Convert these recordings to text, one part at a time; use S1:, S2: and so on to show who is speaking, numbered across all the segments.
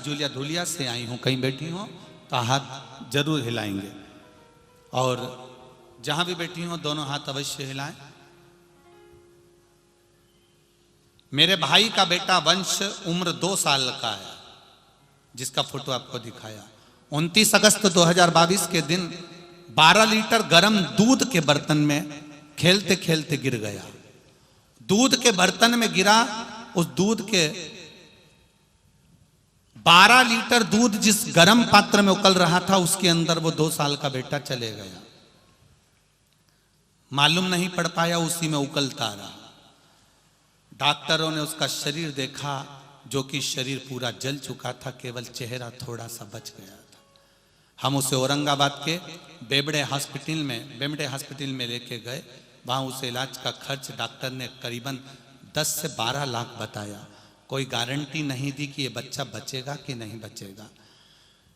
S1: Julia Dhulia से आई हूं, कहीं बैठी हो तो हाथ जरूर हिलाएंगे, और जहां भी बैठी हो दोनों हाथ अवश्य हिलाएं। मेरे भाई का बेटा वंश उम्र 2 साल का है, जिसका फोटो आपको दिखाया। 29 अगस्त 2022 के दिन 12 लीटर गर्म दूध के बर्तन में खेलते खेलते गिर गया। दूध के बर्तन में गिरा, उस दूध के 12 लीटर दूध जिस गर्म पात्र में उकल रहा था, उसके अंदर वो 2 साल का बेटा चले गया। मालूम नहीं पड़ पाया, उसी में उकलता रहा। डॉक्टरों ने उसका शरीर देखा, जो कि शरीर पूरा जल चुका था, केवल चेहरा थोड़ा सा बच गया था। हम उसे औरंगाबाद के बेमड़े हॉस्पिटल में लेके गए। वहाँ उसे इलाज का खर्च डॉक्टर ने करीबन 10 से 12 लाख बताया। कोई गारंटी नहीं दी कि ये बच्चा बचेगा कि नहीं बचेगा।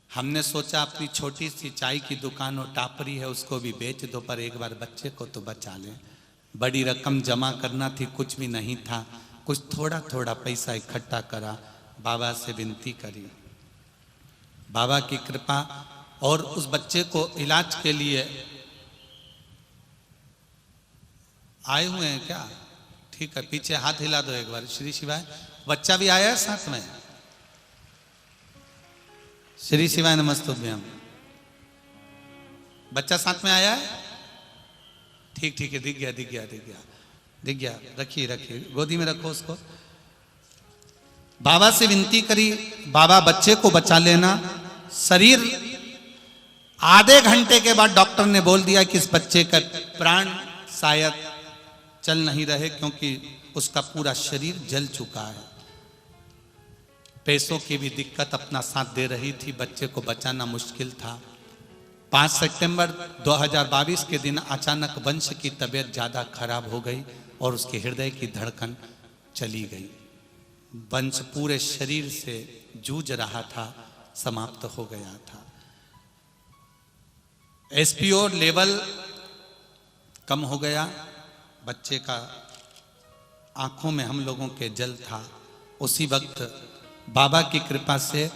S1: हमने सोचा अपनी छोटी सी चाय की दुकान और टापरी है, उसको भी बेच दो, पर एक बार बच्चे को तो बचा लें। बड़ी रकम जमा करना थी, कुछ भी नहीं था। कुछ थोड़ा थोड़ा पैसा इकट्ठा करा, बाबा से विनती करी, बाबा की कृपा, और उस बच्चे को इलाज के लिए आए हुए हैं क्या? ठीक है, पीछे हाथ हिला दो एक बार। श्री शिवाय। बच्चा भी आया है साथ में। श्री शिवाय नमस्तुभ्यम। बच्चा साथ में आया है? ठीक है, दिख गया। रखिए, गोदी में रखो उसको। बाबा से विनती करी, बाबा बच्चे को बचा लेना। शरीर आधे घंटे के बाद डॉक्टर ने बोल दिया कि इस बच्चे का प्राण शायद चल नहीं रहे, क्योंकि उसका पूरा शरीर जल चुका है। पैसों की भी दिक्कत अपना साथ दे रही थी, बच्चे को बचाना मुश्किल था। 5 सितंबर 2022 के दिन अचानक वंश की तबीयत ज्यादा खराब हो गई और उसके हृदय की धड़कन चली गई। वंश पूरे शरीर से जूझ रहा था, समाप्त हो गया था। एसपीओ लेवल कम हो गया, बच्चे का आंखों में हम लोगों के जल था। उसी वक्त बाबा की कृपा से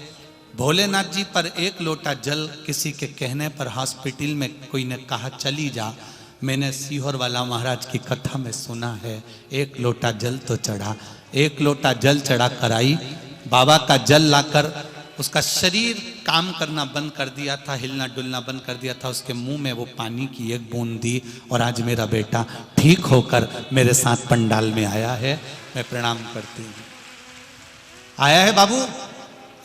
S1: भोलेनाथ जी पर 1 लोटा जल किसी के कहने पर हॉस्पिटल में कोई ने कहा चली जा। मैंने सीहोर वाला महाराज की कथा में सुना है, 1 लोटा जल तो चढ़ा। 1 लोटा जल चढ़ा कर आई, बाबा का जल लाकर उसका शरीर काम करना बंद कर दिया था, हिलना डुलना बंद कर दिया था। उसके मुंह में वो पानी की 1 बूंद दी, और आज मेरा बेटा ठीक होकर मेरे साथ पंडाल में आया है। मैं प्रणाम करती हूँ। आया है बाबू,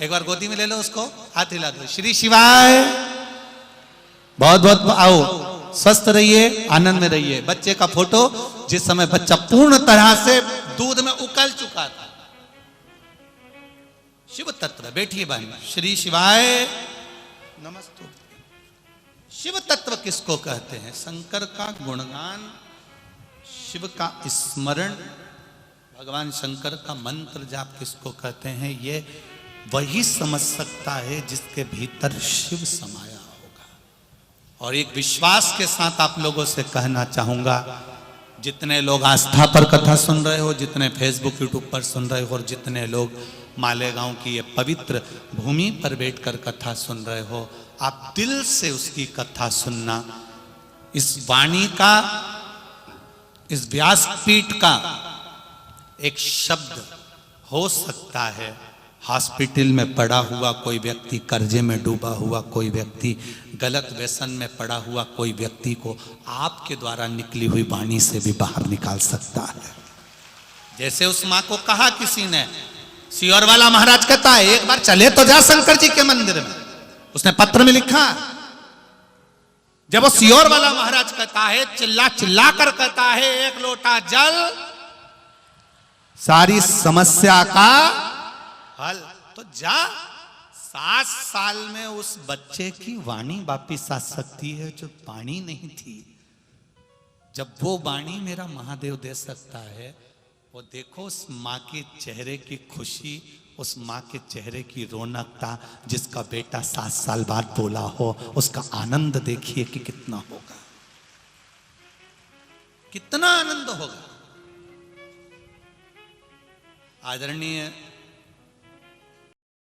S1: एक बार गोदी में ले लो उसको, हाथ हिला दो। श्री शिवाय। बहुत बहुत आओ, स्वस्थ रहिए, आनंद में रहिए। बच्चे का फोटो जिस समय बच्चा पूर्ण तरह से दूध में उकल चुका था। शिव तत्व, बैठिए बहन। श्री शिवाय नमस्ते। शिव तत्व किसको कहते हैं? शंकर का गुणगान, शिव का स्मरण, भगवान शंकर का मंत्र जाप किसको कहते हैं? ये वही समझ सकता है जिसके भीतर शिव समाया होगा। और एक विश्वास के साथ आप लोगों से कहना चाहूंगा, जितने लोग आस्था पर कथा सुन रहे हो, जितने फेसबुक यूट्यूब पर सुन रहे हो, और जितने लोग मालेगांव की ये पवित्र भूमि पर बैठकर कथा सुन रहे हो, आप दिल से उसकी कथा सुनना। इस वाणी का, इस व्यासपीठ का एक शब्द हो सकता है हॉस्पिटल में पड़ा हुआ कोई व्यक्ति, कर्जे में डूबा हुआ कोई व्यक्ति, गलत व्यसन में पड़ा हुआ कोई व्यक्ति को आपके द्वारा निकली हुई वाणी से भी बाहर निकाल सकता है। जैसे उस मां को कहा किसी ने, सीहोर वाला महाराज कहता है एक बार चले तो जा शंकर जी के मंदिर में। उसने पत्र में लिखा, जब वो सीहोर वाला महाराज कहता है, चिल्ला चिल्ला कर कहता है 1 लोटा जल सारी समस्या का हल, तो जा। 7 साल में उस बच्चे की वाणी वापिस आ सकती है जो वाणी नहीं थी। जब वो वाणी मेरा महादेव दे सकता है, वो देखो उस माँ के चेहरे की खुशी, उस माँ के चेहरे की रौनकता, जिसका बेटा 7 साल बाद बोला हो, उसका आनंद देखिए कि कितना होगा, कितना आनंद होगा। आदरणीय